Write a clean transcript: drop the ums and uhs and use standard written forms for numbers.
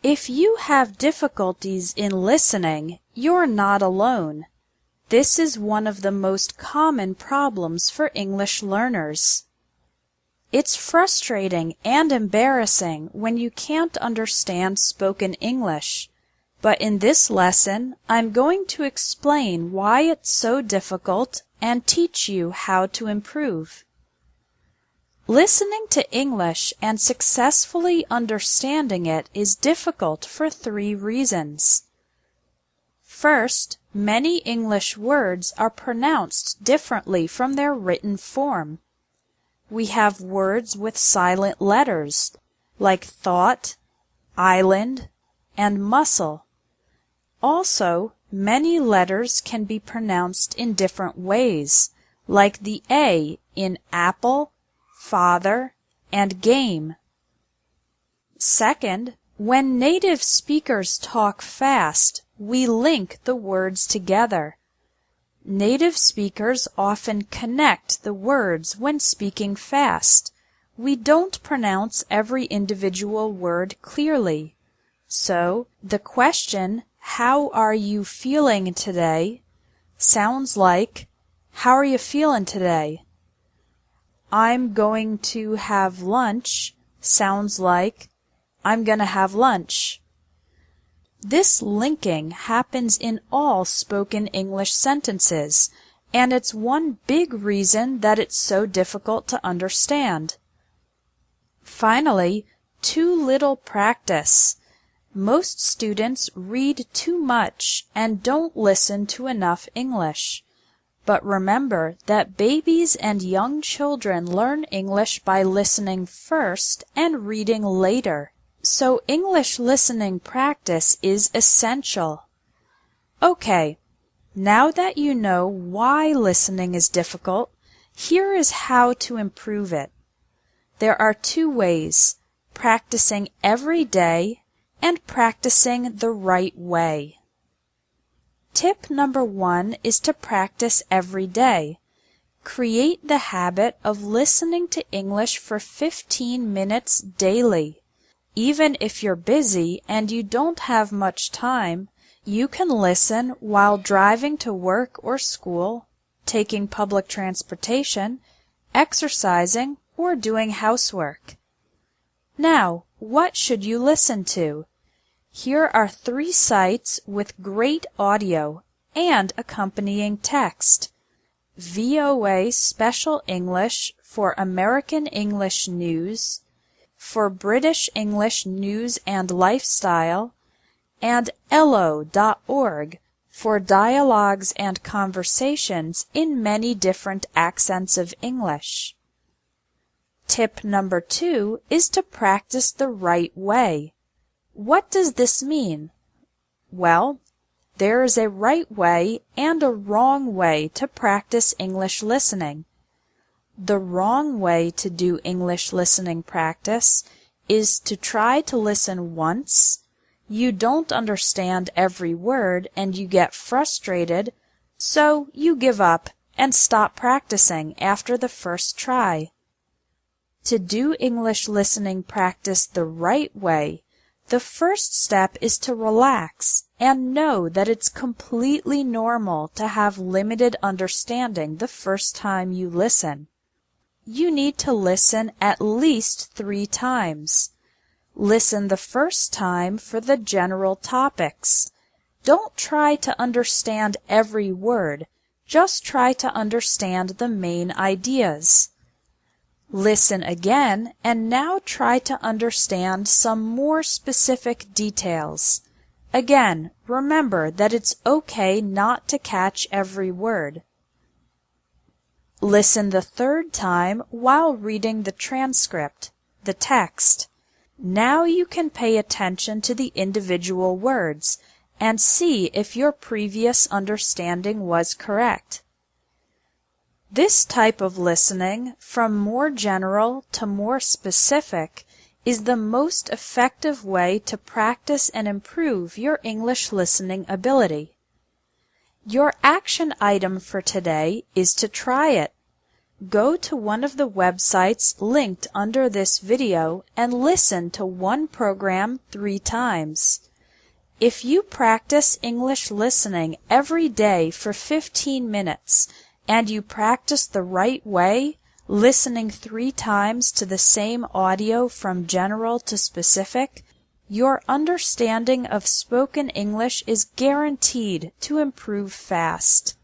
If you have difficulties in listening, you're not alone. This is one of the most common problems for English learners. It's frustrating and embarrassing when you can't understand spoken English, but in this lesson, I'm going to explain why it's so difficult and teach you how to improve. Listening to English and successfully understanding it is difficult for 3 reasons. First, many English words are pronounced differently from their written form. We have words with silent letters, like thought, island, and muscle. Also, many letters can be pronounced in different ways, like the A in apple, father, and game. Second, when native speakers talk fast, we link the words together. Native speakers often connect the words when speaking fast. We don't pronounce every individual word clearly. So, the question, "How are you feeling today?" sounds like, "How are you feeling today?" "I'm going to have lunch" sounds like, "I'm gonna have lunch." This linking happens in all spoken English sentences, and it's one big reason that it's so difficult to understand. Finally, too little practice. Most students read too much and don't listen to enough English. But remember that babies and young children learn English by listening first and reading later. So English listening practice is essential. Okay, now that you know why listening is difficult, here is how to improve it. There are 2 ways: practicing every day and practicing the right way. Tip number 1 is to practice every day. Create the habit of listening to English for 15 minutes daily. Even if you're busy and you don't have much time, you can listen while driving to work or school, taking public transportation, exercising, or doing housework. Now, what should you listen to? Here are 3 sites with great audio and accompanying text. VOA Special English for American English News, for British English News and Lifestyle, and Ello.org for dialogues and conversations in many different accents of English. Tip number 2 is to practice the right way. What does this mean? Well, there is a right way and a wrong way to practice English listening. The wrong way to do English listening practice is to try to listen once, you don't understand every word and you get frustrated, so you give up and stop practicing after the first try. To do English listening practice the right way, the first step is to relax and know that it's completely normal to have limited understanding the first time you listen. You need to listen at least 3 times. Listen the first time for the general topics. Don't try to understand every word, just try to understand the main ideas. Listen again and now try to understand some more specific details. Again, remember that it's okay not to catch every word. Listen the 3rd time while reading the transcript, the text. Now you can pay attention to the individual words and see if your previous understanding was correct. This type of listening, from more general to more specific, is the most effective way to practice and improve your English listening ability. Your action item for today is to try it. Go to one of the websites linked under this video and listen to one program 3 times. If you practice English listening every day for 15 minutes and you practice the right way, listening 3 times to the same audio from general to specific, your understanding of spoken English is guaranteed to improve fast.